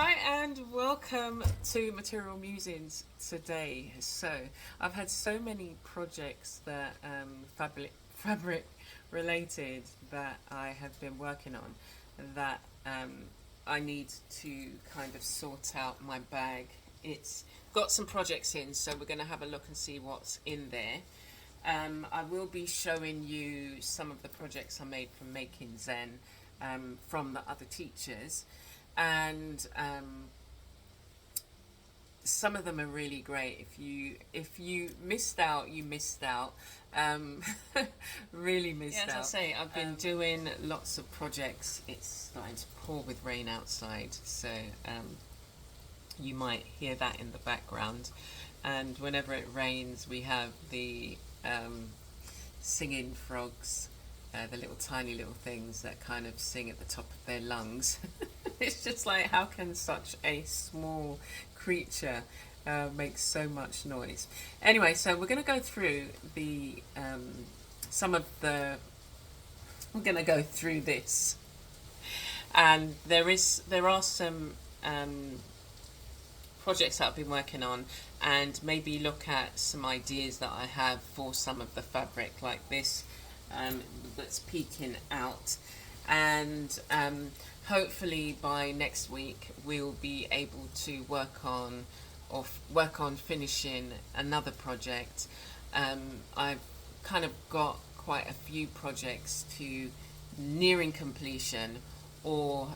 Hi and welcome to Material Musings today. So I've had so many projects that fabric related that I have been working on that I need to kind of sort out my bag. It's got some projects in, so we're going to have a look and see what's in there. I will be showing you some of the projects I made from Making Zen from the other teachers, and some of them are really great. If you missed out, you missed out. Um, really missed out. As I say, I've been doing lots of projects. It's starting to pour with rain outside, so you might hear that in the background. And whenever it rains, we have the singing frogs, the little tiny little things that kind of sing at the top of their lungs. It's just like, how can such a small creature make so much noise? Anyway, so we're going to go through the some of the. We're going to go through this, and there are some projects that I've been working on, and maybe look at some ideas that I have for some of the fabric like this that's peeking out, and hopefully by next week we'll be able to work on finishing another project. I've kind of got quite a few projects to nearing completion, or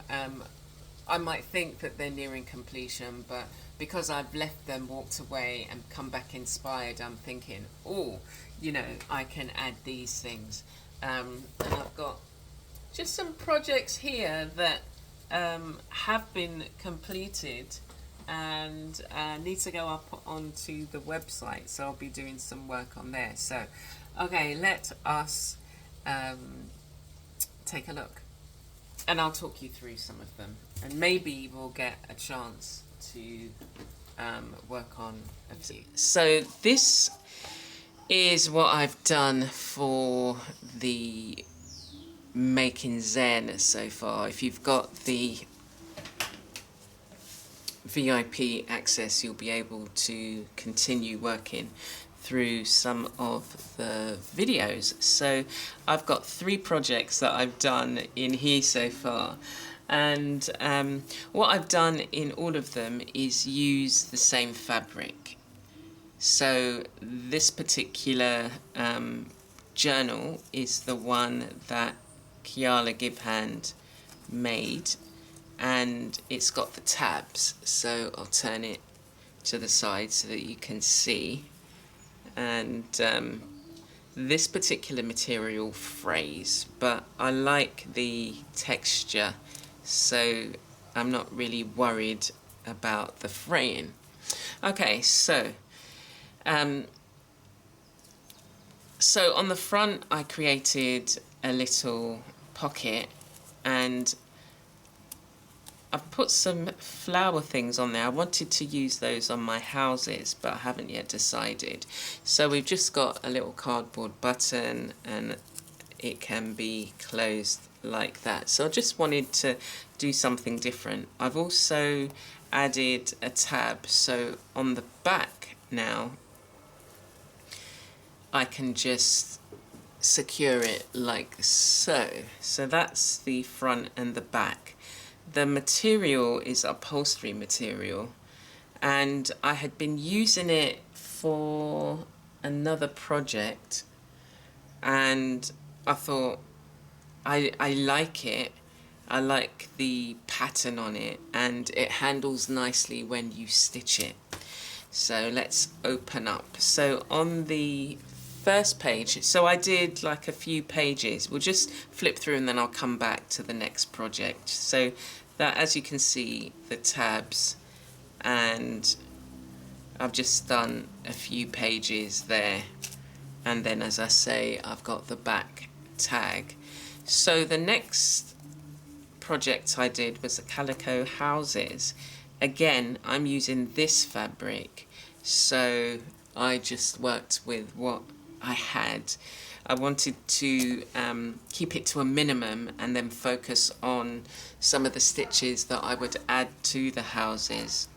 I might think that they're nearing completion, but because I've left them, walked away, and come back inspired, I'm thinking, oh, I can add these things. And I've got just some projects here that have been completed and need to go up onto the website, so I'll be doing some work on there. So, okay, let us take a look, and I'll talk you through some of them, and maybe we'll get a chance to work on a few. So this is what I've done for the Making Zen so far. If you've got the VIP access, you'll be able to continue working through some of the videos. So I've got 3 projects that I've done in here so far, and what I've done in all of them is use the same fabric. So this particular journal is the one that Kiala Gibhand made, and it's got the tabs, so I'll turn it to the side so that you can see. And this particular material frays, but I like the texture, so I'm not really worried about the fraying. Okay, so on the front I created a little pocket, and I've put some flower things on there. I wanted to use those on my houses, but I haven't yet decided. So we've just got a little cardboard button, and it can be closed like that. So I just wanted to do something different. I've also added a tab, so on the back now I can just secure it like so. So that's the front and the back. The material is upholstery material, and I had been using it for another project, and I thought I like it. I like the pattern on it, and it handles nicely when you stitch it. So let's open up. So on the first page, so I did like a few pages. We'll just flip through and then I'll come back to the next project. So that, as you can see, the tabs, and I've just done a few pages there, and then, as I say, I've got the back tag. So the next project I did was the calico houses. Again, I'm using this fabric, so I just worked with what I had. I wanted to keep it to a minimum and then focus on some of the stitches that I would add to the houses.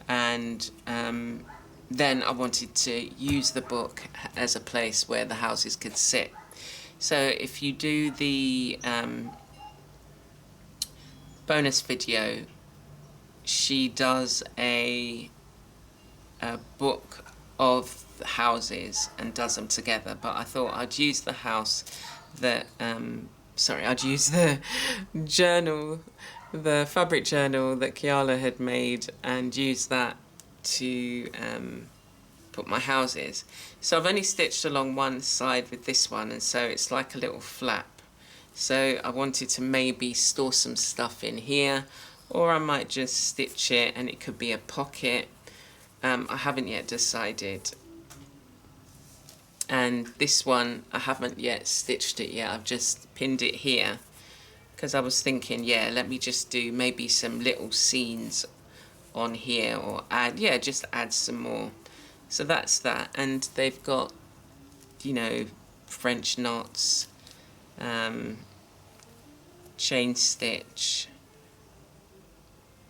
And then I wanted to use the book as a place where the houses could sit. So if you do the bonus video, she does a book of the houses and does them together, but I thought I'd use the house that I'd use the journal, the fabric journal that Kiala had made, and use that to put my houses. So I've only stitched along one side with this one, and so it's like a little flap. So I wanted to maybe store some stuff in here, or I might just stitch it and it could be a pocket. I haven't yet decided. And this one, I haven't yet stitched it yet. I've just pinned it here because I was thinking, yeah, let me just do maybe some little scenes on here, or just add some more. So that's that. And they've got, you know, French knots, chain stitch,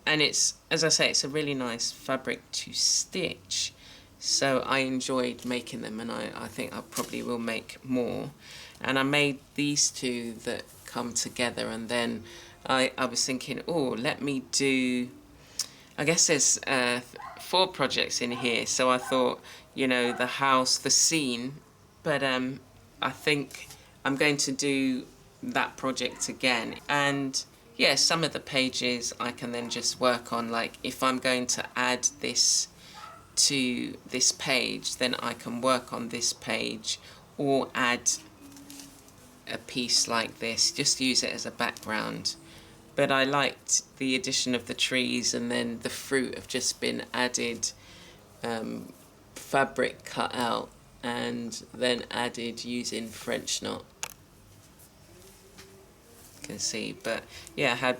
and it's, as I say, it's a really nice fabric to stitch. So I enjoyed making them, and I think I probably will make more. And I made these two that come together, and then I was thinking, oh, let me do, I guess there's 4 projects in here, so I thought, you know, the house, the scene, but I think I'm going to do that project again. And yeah, some of the pages I can then just work on, like if I'm going to add this to this page, then I can work on this page, or add a piece like this, just use it as a background. But I liked the addition of the trees, and then the fruit have just been added, fabric cut out and then added using French knot. You can see, but yeah, I had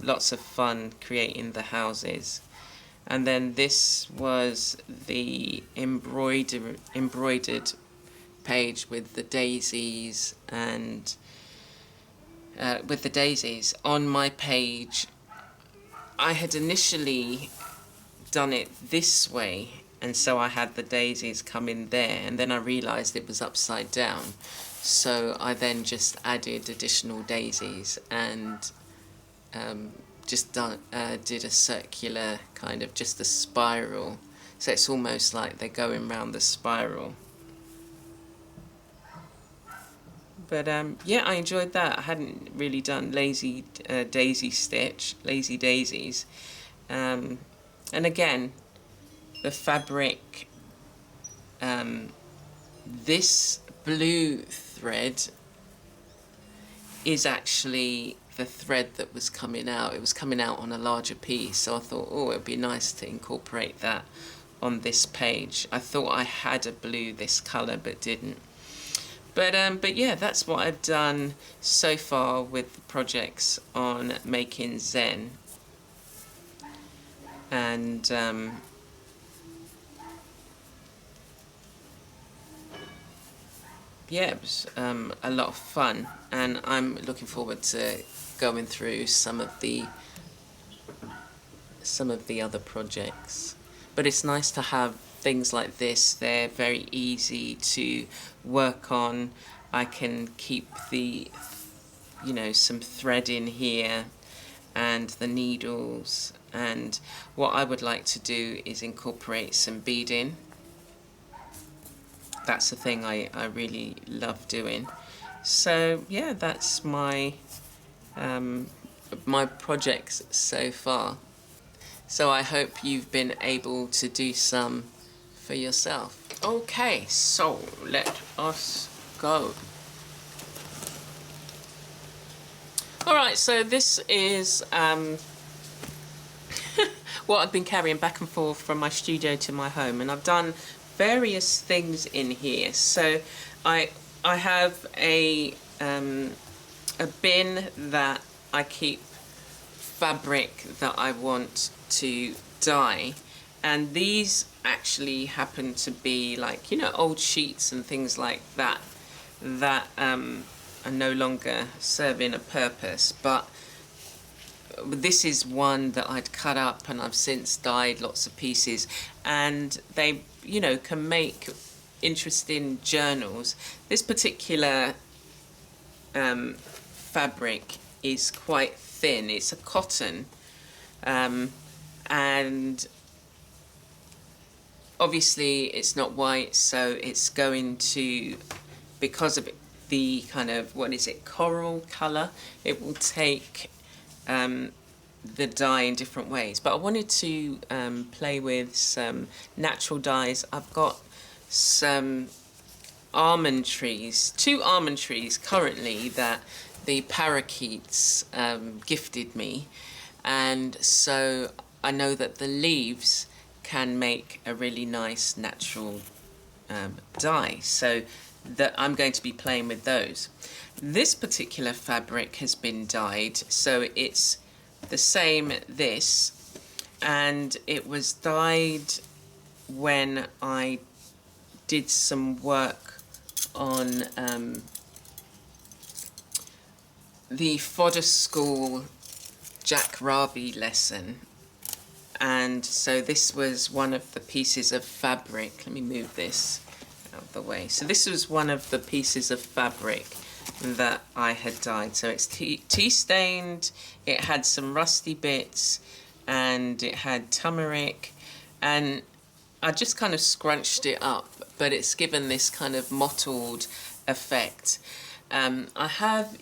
lots of fun creating the houses. And then this was the embroidered page with the daisies, and with the daisies on my page. I had initially done it this way, and so I had the daisies come in there, and then I realized it was upside down, so I then just added additional daisies and did a circular kind of, just a spiral, so it's almost like they're going round the spiral. But yeah, I enjoyed that. I hadn't really done lazy daisies. And again, the fabric, this blue thread is actually the thread that was coming out. It was coming out on a larger piece, so I thought, oh, it'd be nice to incorporate that on this page. I thought I had a blue this colour, but didn't. But yeah, that's what I've done so far with the projects on making Zen. And yeah, it was a lot of fun, and I'm looking forward to going through some of the other projects. But it's nice to have things like this. They're very easy to work on. I can keep the, you know, some thread in here and the needles, and what I would like to do is incorporate some beading. That's the thing I really love doing. So yeah, that's my my projects so far. So I hope you've been able to do some for yourself. Okay, so let us go. Alright, so this is what I've been carrying back and forth from my studio to my home, and I've done various things in here. So I have a bin that I keep fabric that I want to dye, and these actually happen to be like, you know, old sheets and things like that. that are no longer serving a purpose, but this is one that I'd cut up and I've since dyed lots of pieces, and they, you know, can make interesting journals. This particular fabric is quite thin. It's a cotton, and obviously it's not white, so it's going to, because of the kind of, what is it, coral colour, it will take the dye in different ways. But I wanted to play with some natural dyes. I've got some almond trees, 2 almond trees currently that the parakeets gifted me, and so I know that the leaves can make a really nice natural dye, so that I'm going to be playing with those. This particular fabric has been dyed, so it's the same this, and it was dyed when I did some work on the fodder school Jack Raby lesson, and so this was one of the pieces of fabric. Let me move this out of the way. So this was one of the pieces of fabric that I had dyed. So it's tea stained, it had some rusty bits, and it had turmeric, and I just kind of scrunched it up, but it's given this kind of mottled effect. I have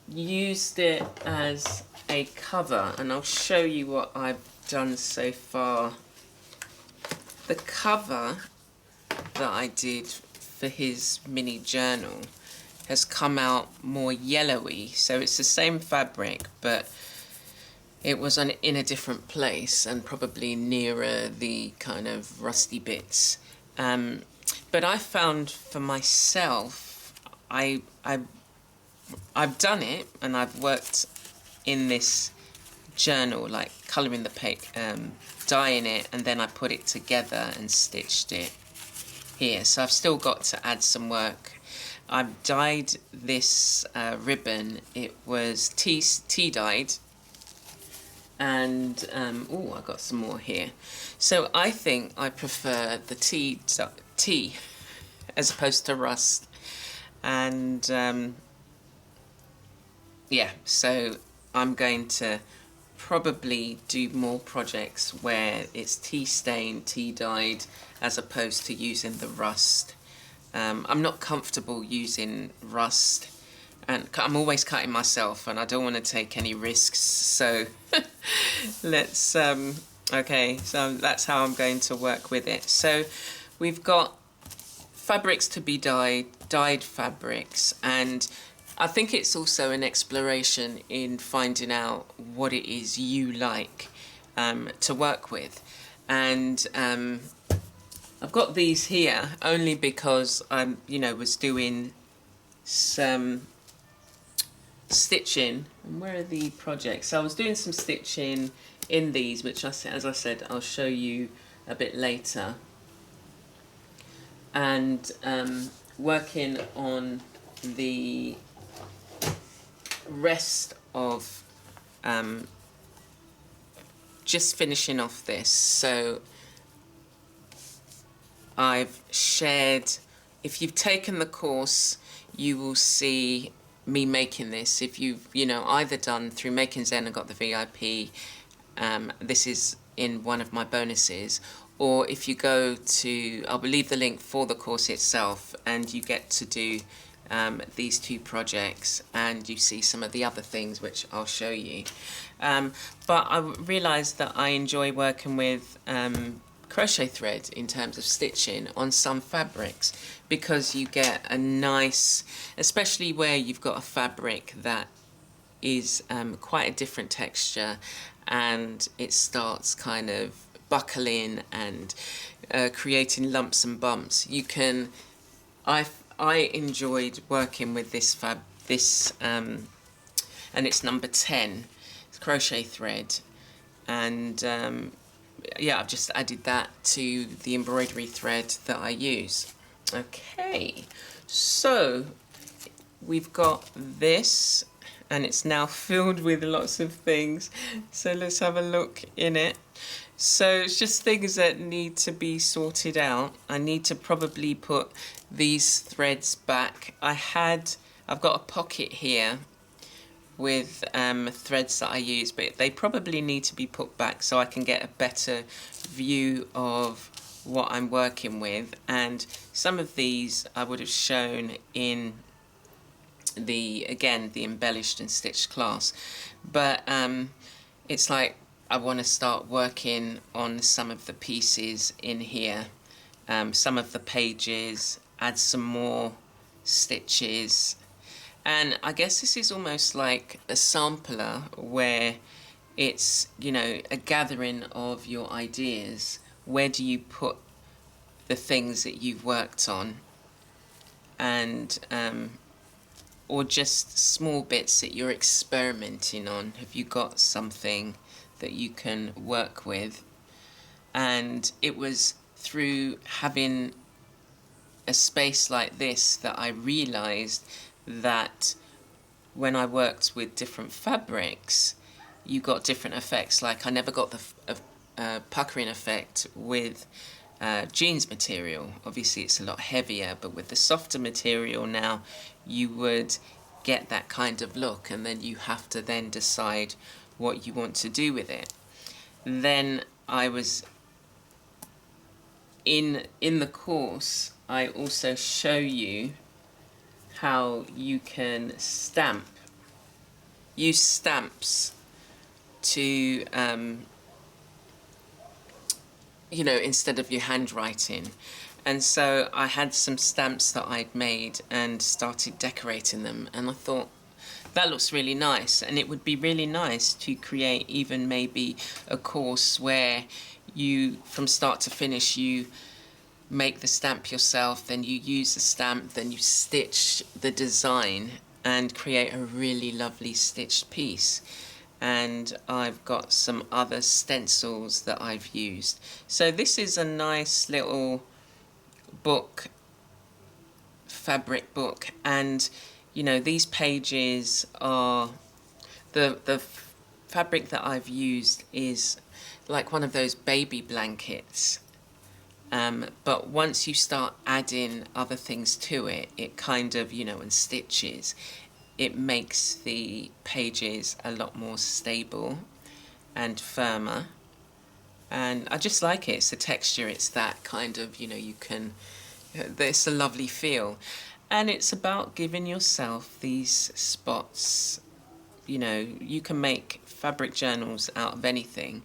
used it as a cover, and I'll show you what I've done so far. The cover that I did for his mini journal has come out more yellowy, so it's the same fabric, but it was in a different place and probably nearer the kind of rusty bits. But I found for myself, I've done it, and I've worked in this journal, like colouring the paper, dyeing it, and then I put it together and stitched it here. So I've still got to add some work. I've dyed this ribbon. It was tea dyed, and oh, I got some more here. So I think I prefer the tea as opposed to rust, and yeah, so I'm going to probably do more projects where it's tea stained, tea dyed, as opposed to using the rust. I'm not comfortable using rust, and I'm always cutting myself, and I don't want to take any risks, so let's okay, so that's how I'm going to work with it. So we've got fabrics to be dyed fabrics, and I think it's also an exploration in finding out what it is you like to work with. And I've got these here only because I, was doing some stitching. And where are the projects? So I was doing some stitching in these, which, as I said, I'll show you a bit later. And working on the rest of just finishing off this. So I've shared, if you've taken the course, you will see me making this. If you've either done through Making Zen and got the VIP, this is in one of my bonuses, or if you go to, I'll leave the link for the course itself, and you get to do these 2 projects, and you see some of the other things which I'll show you. But I realised that I enjoy working with crochet thread in terms of stitching on some fabrics, because you get a nice, especially where you've got a fabric that is quite a different texture, and it starts kind of buckling and creating lumps and bumps. You can, I enjoyed working with this and it's number 10, it's crochet thread, and yeah, I've just added that to the embroidery thread that I use. Okay, So we've got this, and it's now filled with lots of things. So let's have a look in it. So it's just things that need to be sorted out. I need to probably put these threads back. I've got a pocket here with threads that I use, but they probably need to be put back so I can get a better view of what I'm working with. And some of these I would have shown in the embellished and stitched class, but it's like I want to start working on some of the pieces in here, some of the pages, add some more stitches. And I guess this is almost like a sampler where it's, you know, a gathering of your ideas. Where do you put the things that you've worked on? And or just small bits that you're experimenting on. Have you got something that you can work with? And it was through having a space like this that I realized that when I worked with different fabrics, you got different effects. Like I never got the puckering effect with jeans material. Obviously it's a lot heavier, but with the softer material now you would get that kind of look, and then you have to then decide what you want to do with it. Then I was in the course, I also show you how you can use stamps to you know, instead of your handwriting. And so I had some stamps that I'd made and started decorating them, and I thought that looks really nice, and it would be really nice to create even maybe a course where you, from start to finish, you make the stamp yourself, then you use the stamp, then you stitch the design and create a really lovely stitched piece. And I've got some other stencils that I've used. So this is a nice little book, fabric book, and you know, these pages are the fabric that I've used is like one of those baby blankets, but once you start adding other things to it, it kind of, you know, and stitches, it makes the pages a lot more stable and firmer. And I just like it. It's the texture, it's that kind of, you know, you can, it's a lovely feel. And it's about giving yourself these spots. You know, you can make fabric journals out of anything,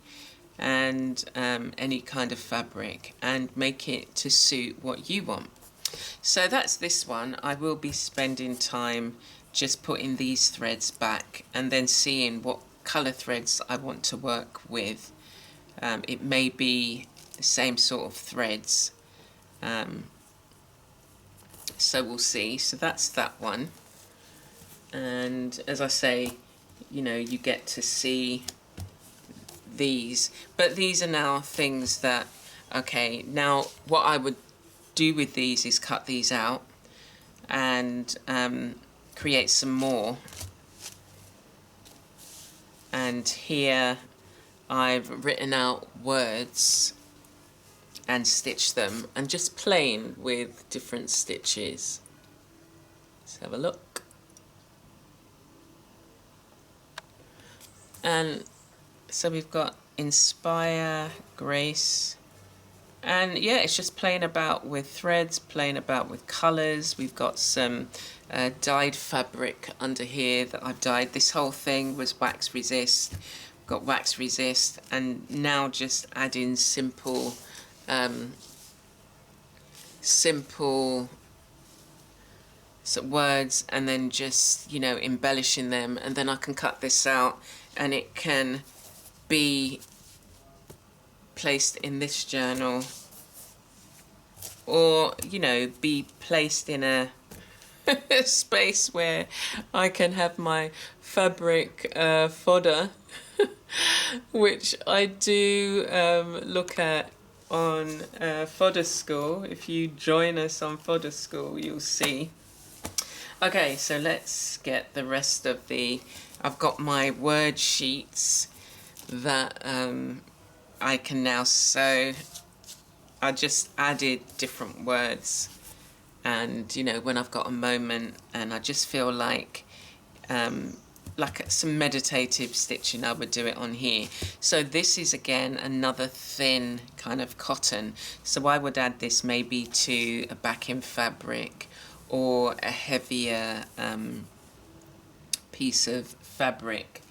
and any kind of fabric, and make it to suit what you want. So that's this one. I will be spending time just putting these threads back and then seeing what colour threads I want to work with. It may be the same sort of threads, so we'll see. So that's that one, and as I say, you know, you get to see these, but these are now things that, okay, now what I would do with these is cut these out and create some more. And here I've written out words and stitched them, and just playing with different stitches. Let's have a look. And so we've got inspire, grace, and yeah, it's just playing about with threads, playing about with colours. We've got some dyed fabric under here that I've dyed. This whole thing was wax resist. Got wax resist, and now just adding simple some words, and then just, you know, embellishing them, and then I can cut this out and it can be placed in this journal, or, you know, be placed in a space where I can have my fabric fodder which I do look at on Fodder School. If you join us on Fodder School, you'll see. Okay, so let's get the rest of I've got my word sheets that I can now sew. I just added different words, and you know, when I've got a moment and I just feel like some meditative stitching, I would do it on here. So this is again another thin kind of cotton, so I would add this maybe to a backing fabric or a heavier piece of fabric,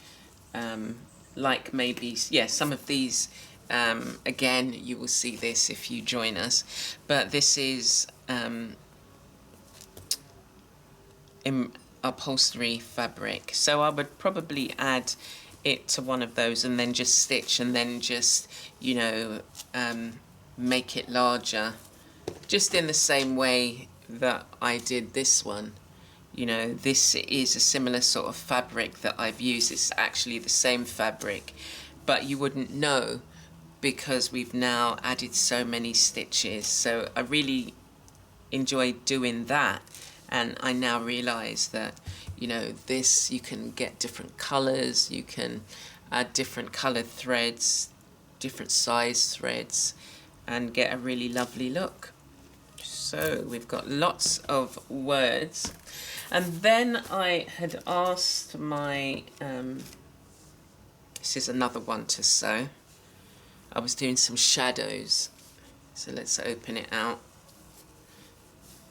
like maybe, yeah, some of these. Again, you will see this if you join us, but this is in upholstery fabric, so I would probably add it to one of those and then just stitch, and then just, you know, make it larger, just in the same way that I did this one. You know, this is a similar sort of fabric that I've used. It's actually the same fabric, but you wouldn't know because we've now added so many stitches. So I really enjoyed doing that, and I now realize that, you know, this, you can get different colors, you can add different colored threads, different size threads, and get a really lovely look. So we've got lots of words. And then I had asked my this is another one to sew. I was doing some shadows, so let's open it out.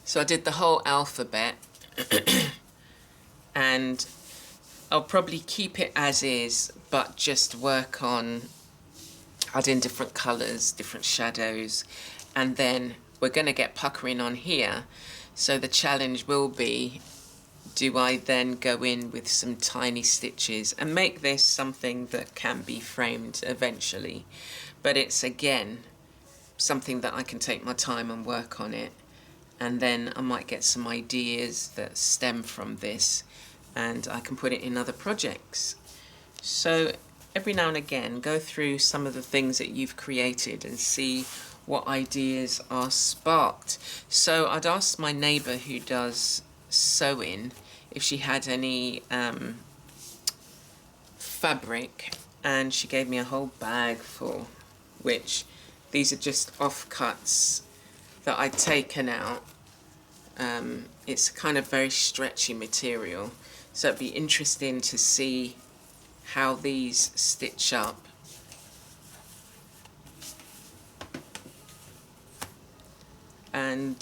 So I did the whole alphabet and I'll probably keep it as is, but just work on adding different colours, different shadows, and then we're going to get puckering on here. So the challenge will be, do I then go in with some tiny stitches and make this something that can be framed eventually? But it's, again, something that I can take my time and work on it, and then I might get some ideas that stem from this and I can put it in other projects. So every now and again, go through some of the things that you've created and see what ideas are sparked. So I'd asked my neighbour who does sewing if she had any fabric, and she gave me a whole bag full, which these are just offcuts that I'd taken out. It's kind of very stretchy material, so it'd be interesting to see how these stitch up. And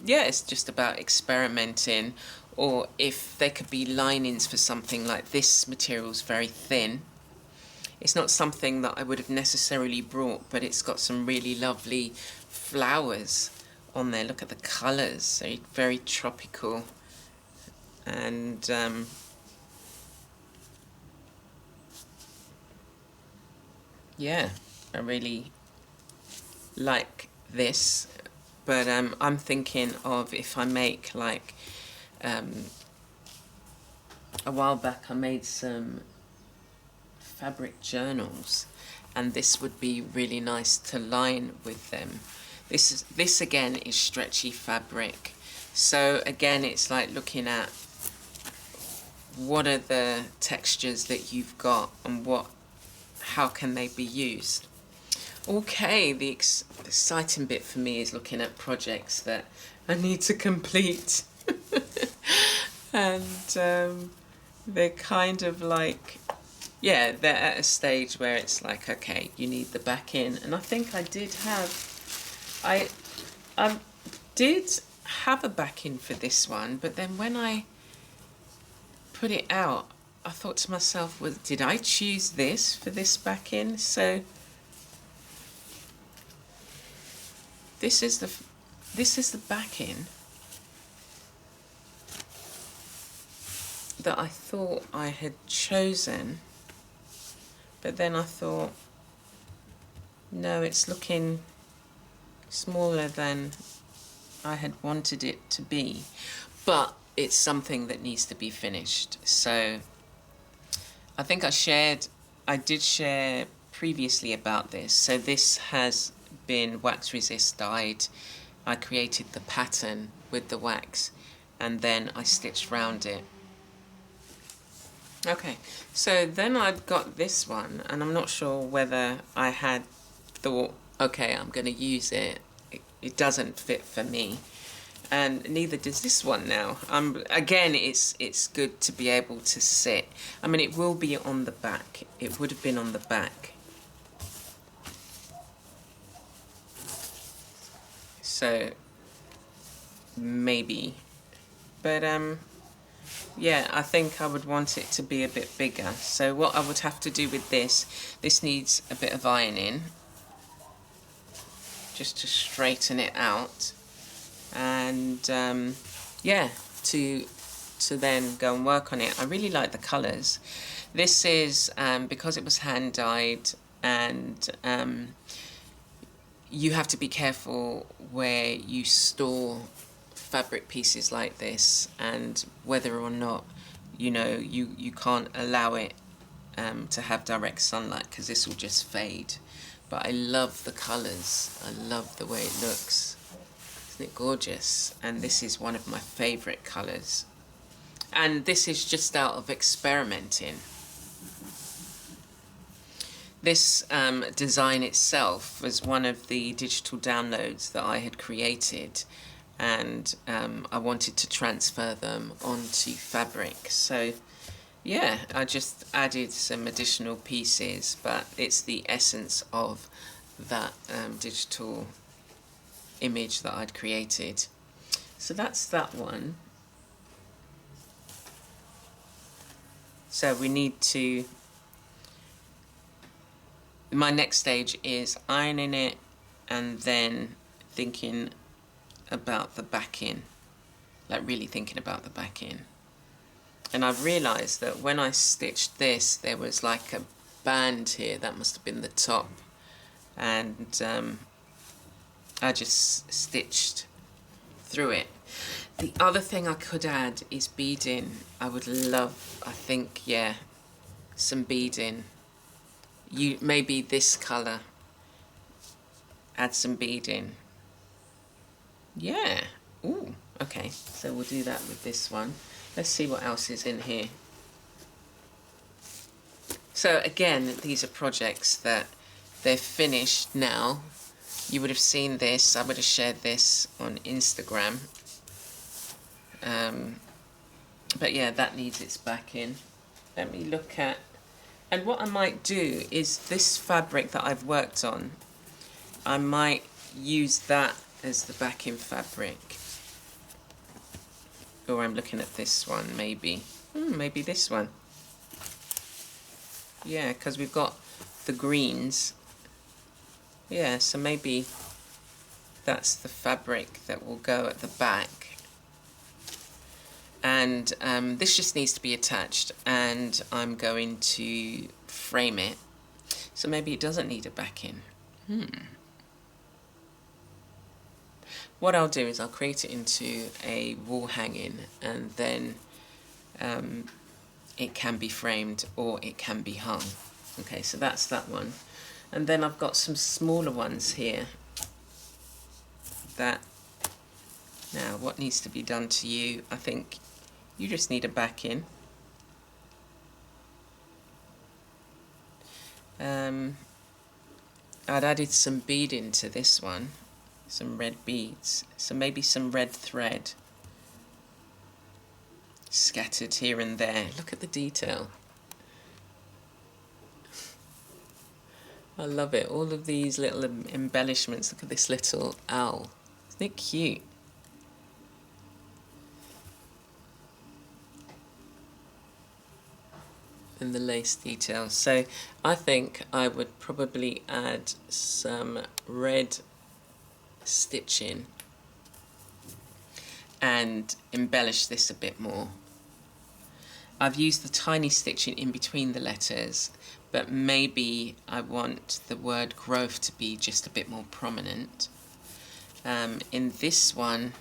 yeah, it's just about experimenting, or if there could be linings for something like this. Material's very thin. It's not something that I would have necessarily brought, but it's got some really lovely flowers on there. Look at the colours, they're very tropical. And yeah, I really like this. But I'm thinking of, if I make like, a while back I made some fabric journals, and this would be really nice to line with them. This again is stretchy fabric, so again it's like looking at what are the textures that you've got and how can they be used. Okay, the exciting bit for me is looking at projects that I need to complete. And they're kind of like, yeah, they're at a stage where it's like, okay, you need the back in. And I think I did have a back in for this one, but then when I put it out, I thought to myself, well, did I choose this for this back in? So this is the back in that I thought I had chosen, but then I thought, no, it's looking smaller than I had wanted it to be, but it's something that needs to be finished. So I think I did share previously about this. So this has been wax resist dyed. I created the pattern with the wax and then I stitched round it. Okay, so then I've got this one, and I'm not sure whether I had thought, okay, I'm going to use it. It doesn't fit for me, and neither does this one now. Again, it's good to be able to sit. I mean, it will be on the back. It would have been on the back. So maybe, but yeah, I think I would want it to be a bit bigger. So what I would have to do with this needs a bit of ironing, just to straighten it out, and yeah, to then go and work on it. I really like the colours. This is because it was hand dyed, and you have to be careful where you store fabric pieces like this, and whether or not you can't allow it to have direct sunlight, because this will just fade. But I love the colours. I love the way it looks. Isn't it gorgeous? And this is one of my favourite colours. And this is just out of experimenting. This design itself was one of the digital downloads that I had created, and I wanted to transfer them onto fabric. So yeah, I just added some additional pieces, but it's the essence of that digital image that I'd created. So that's that one. So we need to, my next stage is ironing it and then thinking about the backing, like really thinking about the backing. And I've realised that when I stitched this, there was like a band here. That must have been the top. And I just stitched through it. The other thing I could add is beading. I would love, I think, yeah, some beading. Maybe this colour. Add some beading. Yeah. Ooh, okay. So we'll do that with this one. Let's see what else is in here. So again, these are projects that they're finished now. You would have seen this. I would have shared this on Instagram. But yeah, that needs its backing. Let me look at, and what I might do is this fabric that I've worked on, I might use that as the backing fabric. Or I'm looking at this one, maybe. Maybe this one. Yeah, because we've got the greens. Yeah, so maybe that's the fabric that will go at the back. And this just needs to be attached, and I'm going to frame it. So maybe it doesn't need a backing. What I'll do is I'll create it into a wall hanging, and then it can be framed or it can be hung. Okay, so that's that one. And then I've got some smaller ones here that, now what needs to be done to you, I think you just need a backing. I'd added some beading to this one. Some red beads, so maybe some red thread scattered here and there. Look at the detail. I love it. All of these little embellishments. Look at this little owl. Isn't it cute? And the lace details. So I think I would probably add some red stitching and embellish this a bit more. I've used the tiny stitching in between the letters, but maybe I want the word growth to be just a bit more prominent. In this one,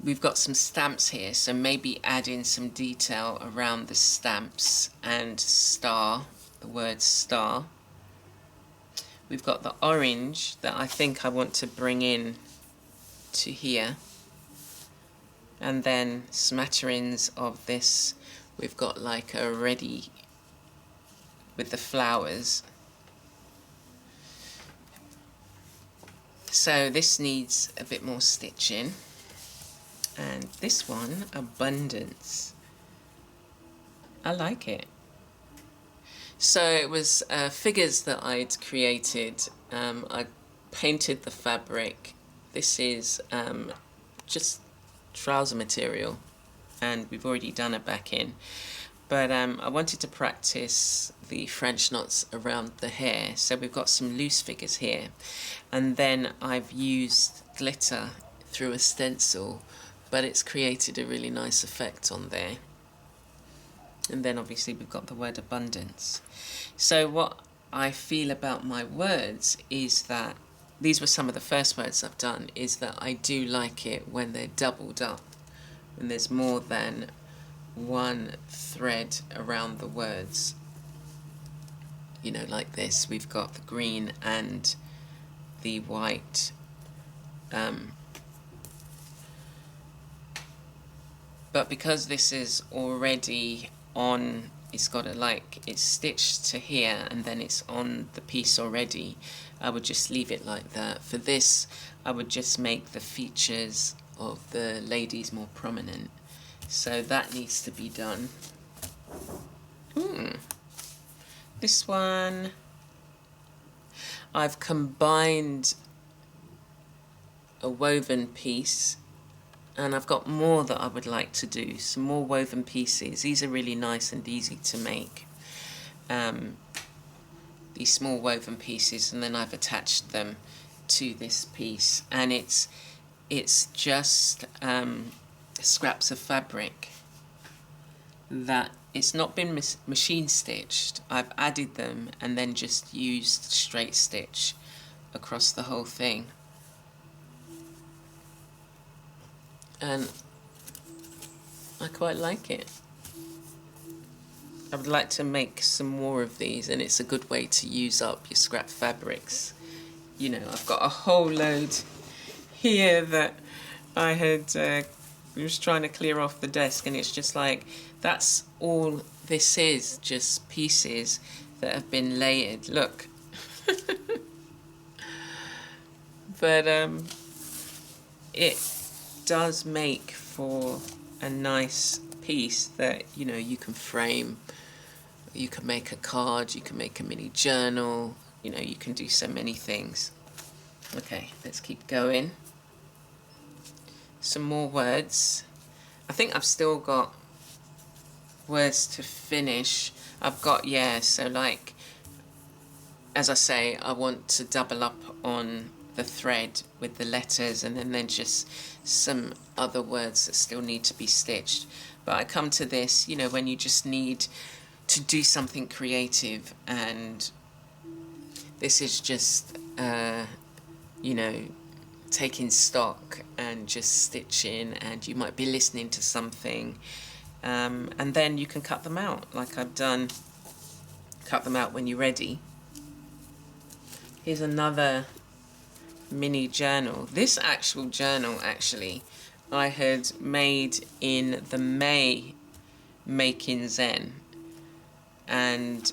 we've got some stamps here, so maybe add in some detail around the stamps and star the word star. We've got the orange that I think I want to bring in to here. And then smatterings of this. We've got like a ready with the flowers. So this needs a bit more stitching. And this one, abundance. I like it. So it was figures that I'd created. I painted the fabric. This is just trouser material, and we've already done a back in. But I wanted to practice the French knots around the hair. So we've got some loose figures here. And then I've used glitter through a stencil, but it's created a really nice effect on there. And then obviously we've got the word abundance. So what I feel about my words is that, these were some of the first words I've done, is that I do like it when they're doubled up, when there's more than one thread around the words. You know, like this, we've got the green and the white. But because this is already on, it's got a it's stitched to here and then it's on the piece already, I would just leave it like that. For this, I would just make the features of the ladies more prominent. So that needs to be done. This one, I've combined a woven piece, and I've got more that I would like to do, some more woven pieces. These are really nice and easy to make. These small woven pieces, and then I've attached them to this piece, and it's just scraps of fabric that it's not been machine stitched. I've added them and then just used straight stitch across the whole thing. And I quite like it. I would like to make some more of these, and it's a good way to use up your scrap fabrics. You know, I've got a whole load here that I had was trying to clear off the desk, and it's just like, that's all this is, just pieces that have been layered. Look. But it does make for a nice piece that, you know, you can frame. You can make a card, you can make a mini journal, you know, you can do so many things. Okay, let's keep going. Some more words. I think I've still got words to finish. I've got, yeah, so like, as I say, I want to double up on the thread with the letters, and then just some other words that still need to be stitched. But I come to this, you know, when you just need to do something creative, and this is just, you know, taking stock and just stitching, and you might be listening to something, and then you can cut them out like I've done. Cut them out when you're ready. Here's another mini journal. This actual journal, actually, I had made in the May Making Zen, and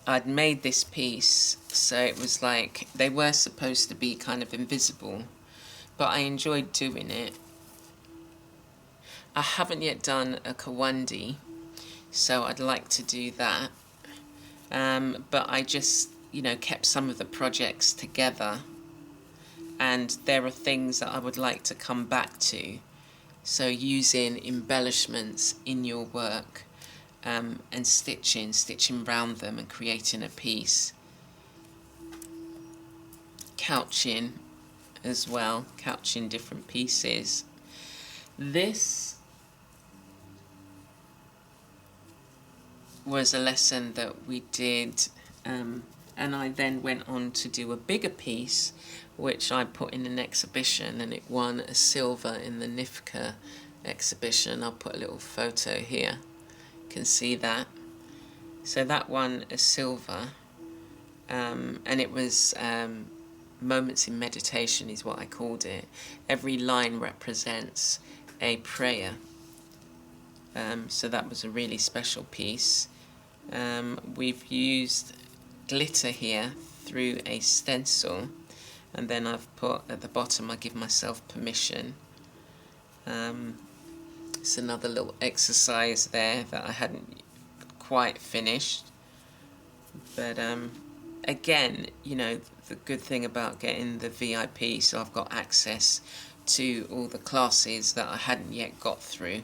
I'd made this piece, so it was like they were supposed to be kind of invisible, but I enjoyed doing it. I haven't yet done a Kawandi, so I'd like to do that. But I just, you know, kept some of the projects together, and there are things that I would like to come back to. So using embellishments in your work, and stitching around them and creating a piece. Couching as well, couching different pieces. This was a lesson that we did, and I then went on to do a bigger piece which I put in an exhibition, and it won a silver in the NIFCA exhibition. I'll put a little photo here. can see that. So that one is silver, and it was Moments in Meditation is what I called it. Every line represents a prayer. So that was a really special piece. We've used glitter here through a stencil, and then I've put at the bottom, I give myself permission. It's another little exercise there that I hadn't quite finished. But again, you know, the good thing about getting the VIP, so I've got access to all the classes that I hadn't yet got through.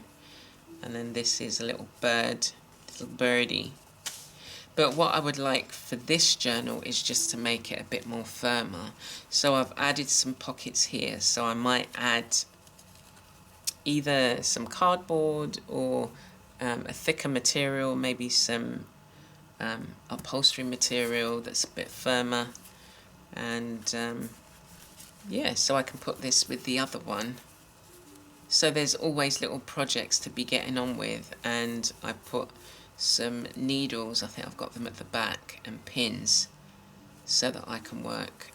And then this is a little bird, little birdie. But what I would like for this journal is just to make it a bit more firmer. So I've added some pockets here. So I might add either some cardboard or a thicker material, maybe some upholstery material that's a bit firmer. And yeah, so I can put this with the other one. So there's always little projects to be getting on with, and I put some needles, I think I've got them at the back, and pins so that I can work.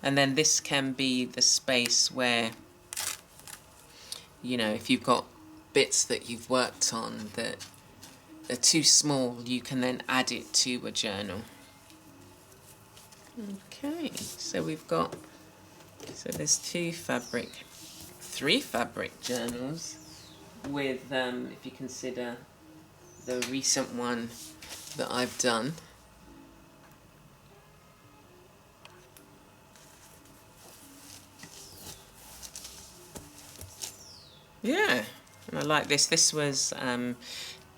And then this can be the space where, you know, if you've got bits that you've worked on that are too small, you can then add it to a journal. Okay, so we've got, so there's three fabric journals with, if you consider the recent one that I've done. Yeah, and I like this. This was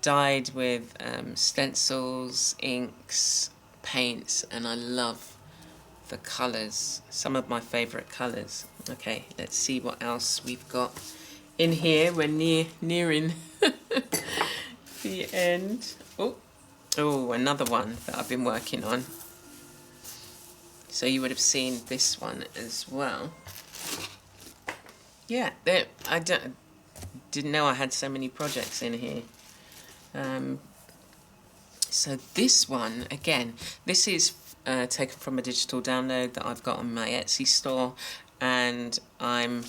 dyed with stencils, inks, paints, and I love the colours. Some of my favourite colours. Okay, let's see what else we've got in here. We're nearing the end. Oh, another one that I've been working on. So you would have seen this one as well. Yeah, I didn't know I had so many projects in here. So this one, again, this is taken from a digital download that I've got on my Etsy store, and I'm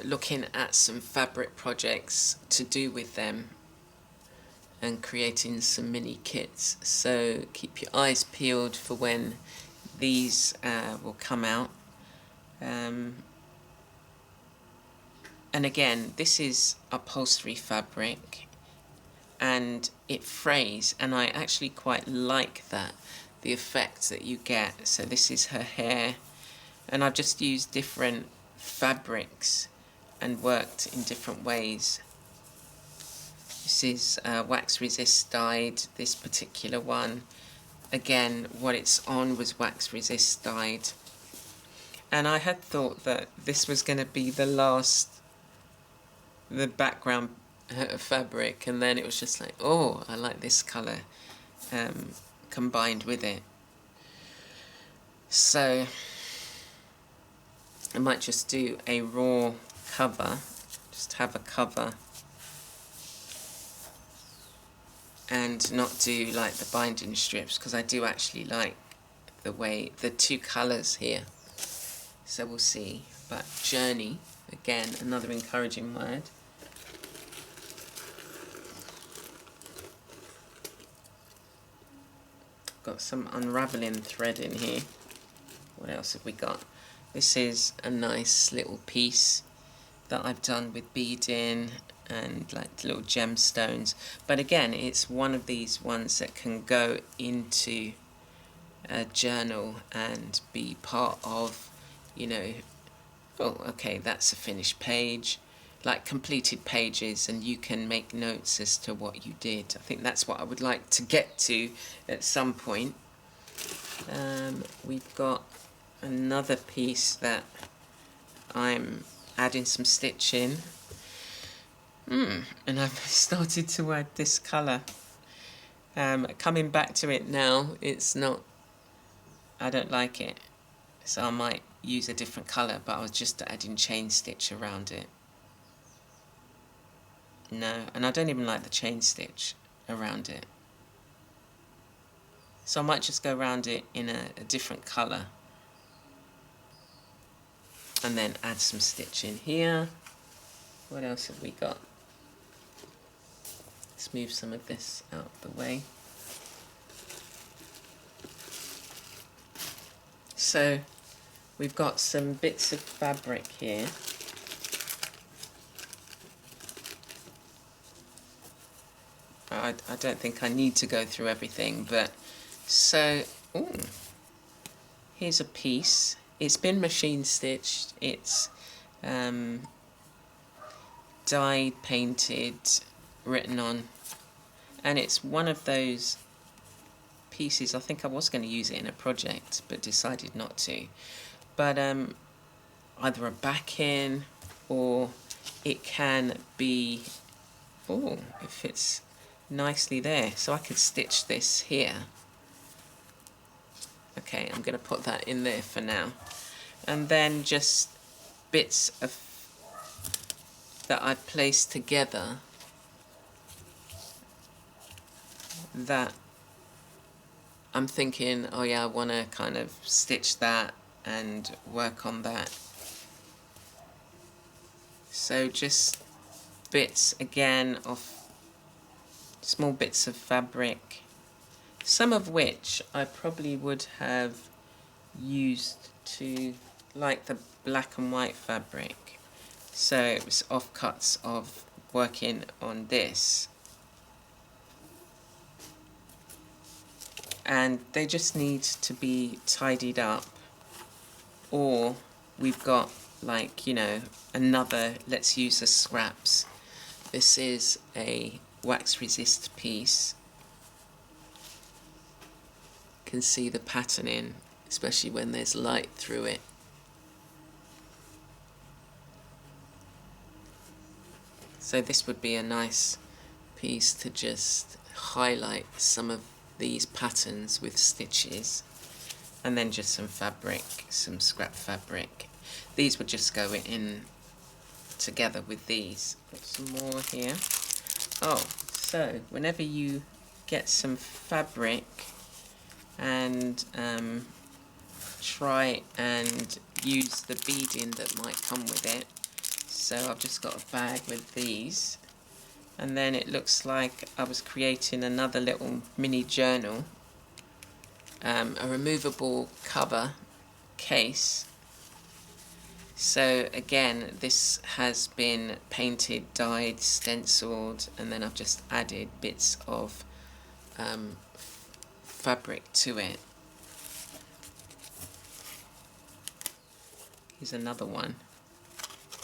looking at some fabric projects to do with them and creating some mini kits. So keep your eyes peeled for when these will come out. And again, this is upholstery fabric, and it frays, and I actually quite like that, the effect that you get. So this is her hair, and I've just used different fabrics and worked in different ways. This is wax resist dyed, this particular one. Again, what it's on was wax resist dyed. And I had thought that this was going to be the background fabric, and then it was just like, oh, I like this colour combined with it. So I might just do a raw cover, just have a cover, and not do like the binding strips, because I do actually like the two colours here. So we'll see. But journey, again, another encouraging word. Got some unraveling thread in here. What else have we got? This is a nice little piece that I've done with beading and like little gemstones. But again, it's one of these ones that can go into a journal and be part of, you know, oh, okay, that's a finished page, like completed pages, and you can make notes as to what you did. I think that's what I would like to get to at some point. We've got another piece that I'm adding some stitching. And I've started to add this colour. Coming back to it now, it's not, I don't like it. So I might use a different colour, but I was just adding chain stitch around it. No, and I don't even like the chain stitch around it. So I might just go around it in a different colour. And then add some stitch in here. What else have we got? Let's move some of this out of the way. So we've got some bits of fabric here. I don't think I need to go through everything, but so, ooh, here's a piece. It's been machine stitched. It's dyed, painted, written on, and it's one of those pieces. I think I was going to use it in a project, but decided not to. But either a backing, or it can be, oh, it fits nicely there. So I could stitch this here. Okay, I'm going to put that in there for now. And then just bits of that I've placed together that I'm thinking, oh yeah, I want to kind of stitch that and work on that. So just bits again of small bits of fabric, some of which I probably would have used to, like the black and white fabric. So it was offcuts of working on this. And they just need to be tidied up, or we've got, like, you know, another, let's use the scraps. This is a wax resist piece. You can see the patterning, especially when there's light through it. So this would be a nice piece to just highlight some of these patterns with stitches, and then just some fabric, some scrap fabric. These would just go in together with these. Put some more here. Oh, so whenever you get some fabric, and try and use the beading that might come with it. So I've just got a bag with these, and then it looks like I was creating another little mini journal, a removable cover case. So again, this has been painted, dyed, stenciled, and then I've just added bits of fabric to it. Here's another one.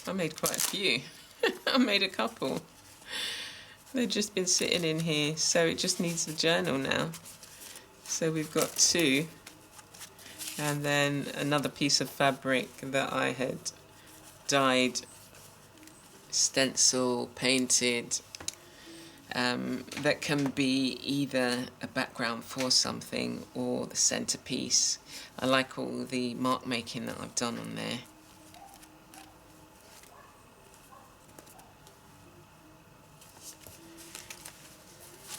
I made quite a few. I made a couple. They've just been sitting in here, so it just needs the journal now. So we've got two, and then another piece of fabric that I had dyed, stencil, painted, that can be either a background for something or the centerpiece. I like all the mark making that I've done on there.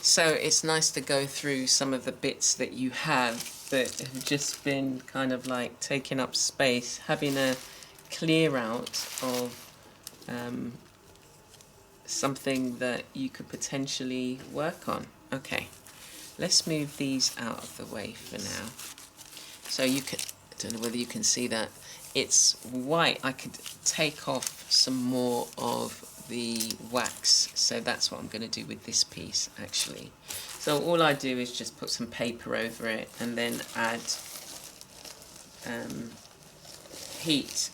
So it's nice to go through some of the bits that you have that have just been kind of like taking up space, having a clear out of something that you could potentially work on. Okay, let's move these out of the way for now. So you can, I don't know whether you can see that, it's white. I could take off some more of the wax, so that's what I'm going to do with this piece actually. So all I do is just put some paper over it and then add heat.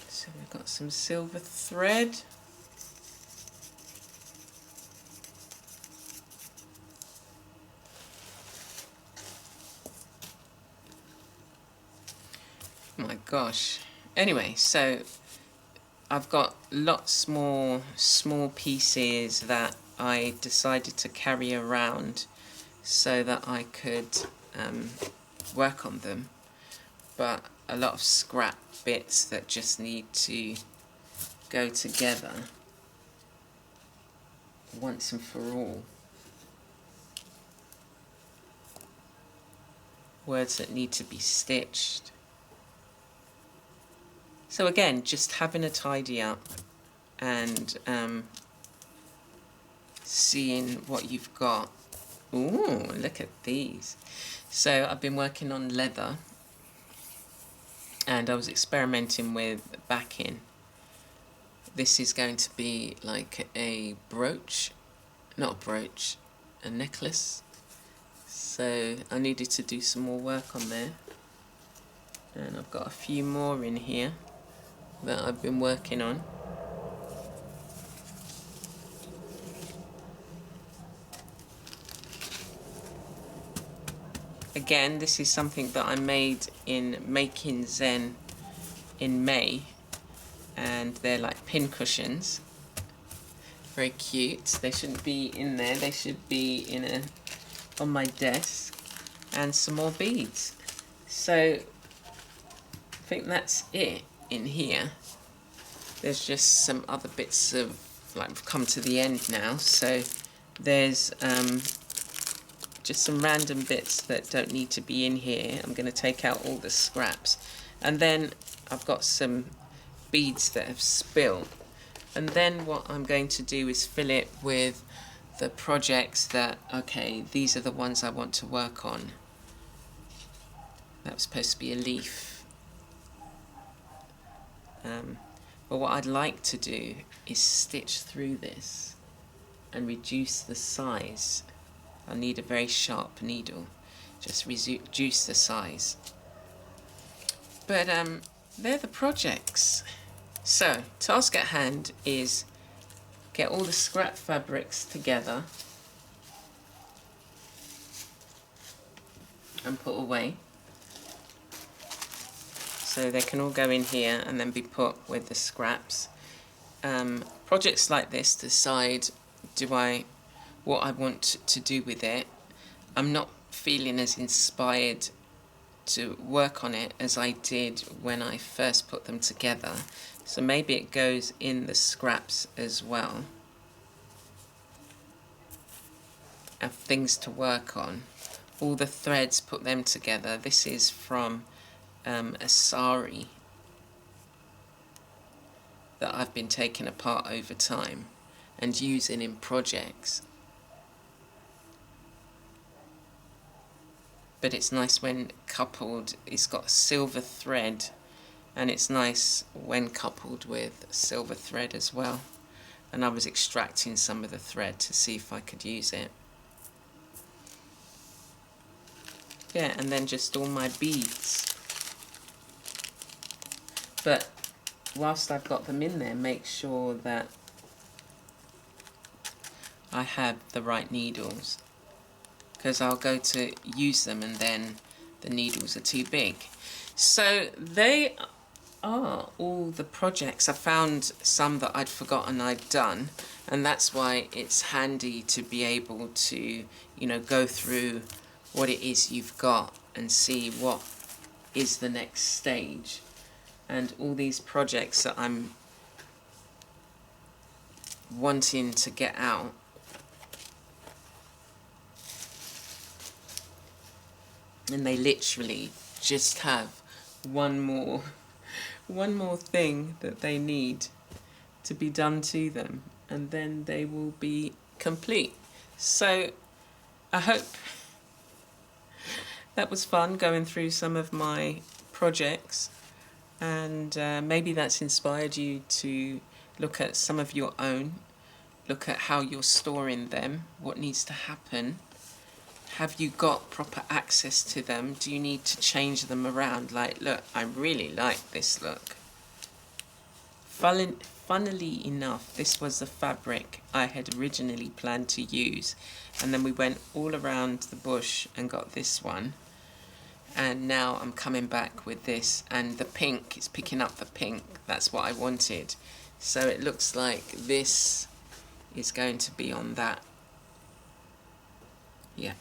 So we've got some silver thread. My gosh. Anyway, so I've got lots more small pieces that I decided to carry around so that I could work on them. but a lot of scrap bits that just need to go together once and for all. Words that need to be stitched. So again, just having a tidy up and seeing what you've got. Ooh, look at these. So I've been working on leather, and I was experimenting with backing. This is going to be like a brooch, not a brooch, a necklace. So I needed to do some more work on there. And I've got a few more in here that I've been working on. Again, this is something that I made in Making Zen in May, and they're like pin cushions. Very cute. They shouldn't be in there, they should be on my desk. And some more beads. So I think that's it in here. There's just some other bits of, like, we've come to the end now, so there's just some random bits that don't need to be in here. I'm going to take out all the scraps, and then I've got some beads that have spilled, and then what I'm going to do is fill it with the projects that, okay, these are the ones I want to work on. That was supposed to be a leaf, but what I'd like to do is stitch through this and reduce the size. I need a very sharp needle, just reduce the size. But they're the projects. So, task at hand is get all the scrap fabrics together and put away. So they can all go in here and then be put with the scraps. Projects like this, decide what I want to do with it. I'm not feeling as inspired to work on it as I did when I first put them together. So maybe it goes in the scraps as well. Have things to work on. All the threads, put them together. This is from a sari that I've been taking apart over time and using in projects. But it's nice when coupled. It's got silver thread, and it's nice when coupled with silver thread as well. And I was extracting some of the thread to see if I could use it. Yeah, and then just all my beads. But whilst I've got them in there, make sure that I have the right needles, because I'll go to use them and then the needles are too big. So they are all the projects. I found some that I'd forgotten I'd done, and that's why it's handy to be able to, go through what it is you've got and see what is the next stage. And all these projects that I'm wanting to get out, and they literally just have one more thing that they need to be done to them, and then they will be complete. So I hope that was fun, going through some of my projects, and maybe that's inspired you to look at some of your own, look at how you're storing them, what needs to happen. Have you got proper access to them? Do you need to change them around? Like, look, I really like this look. Funnily enough, this was the fabric I had originally planned to use, and then we went all around the bush and got this one, and now I'm coming back with this, and the pink is picking up the pink. That's what I wanted. So it looks like this is going to be on that. Yeah.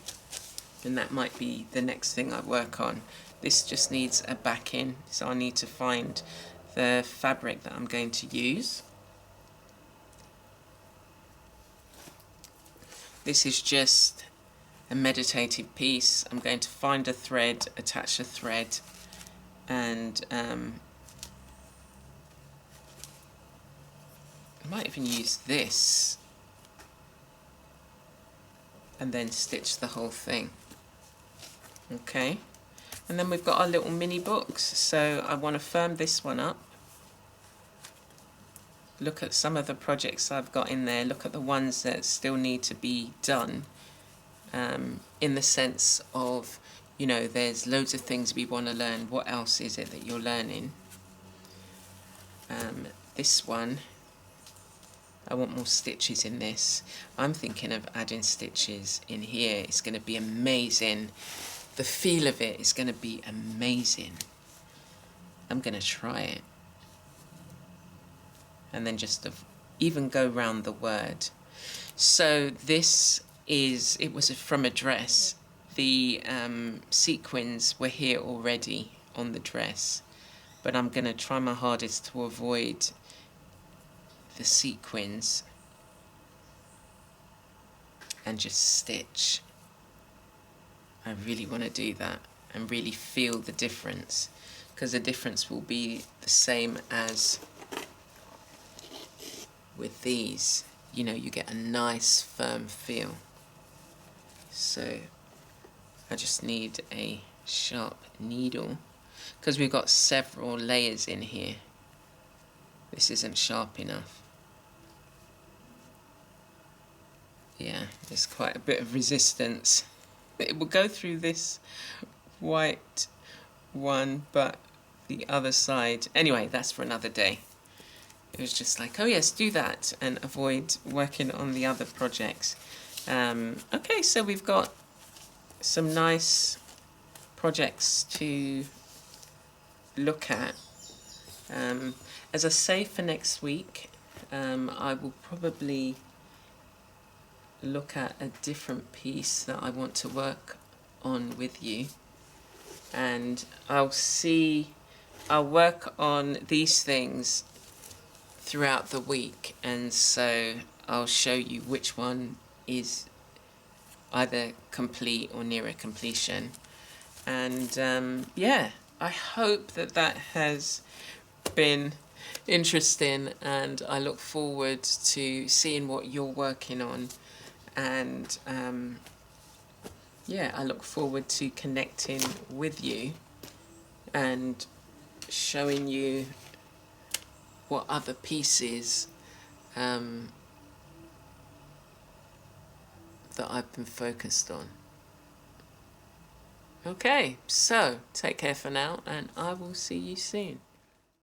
And that might be the next thing I work on. This just needs a backing, so I need to find the fabric that I'm going to use. This is just a meditative piece. I'm going to find a thread, attach a thread, and I might even use this and then stitch the whole thing. Okay, and then we've got our little mini books, so I want to firm this one up. Look at some of the projects I've got in there, look at the ones that still need to be done, in the sense of, you know, there's loads of things we want to learn. What else is it that you're learning? This one, I want more stitches in this. I'm thinking of adding stitches in here. It's going to be amazing. The feel of it is going to be amazing. I'm going to try it. And then just even go round the word. So this is, it was from a dress. The sequins were here already on the dress, but I'm going to try my hardest to avoid the sequins and just stitch. I really want to do that and really feel the difference, because the difference will be the same as with these. You know, you get a nice firm feel. So I just need a sharp needle, because we've got several layers in here. This isn't sharp enough. Yeah, there's quite a bit of resistance. It will go through this white one, but the other side, anyway, that's for another day. It was just like, oh yes, do that and avoid working on the other projects. Okay, so we've got some nice projects to look at. As I say, for next week, I will probably look at a different piece that I want to work on with you, and I'll work on these things throughout the week, and so I'll show you which one is either complete or near a completion. And yeah, I hope that has been interesting, and I look forward to seeing what you're working on. And yeah, I look forward to connecting with you and showing you what other pieces that I've been focused on. Okay, so take care for now, and I will see you soon.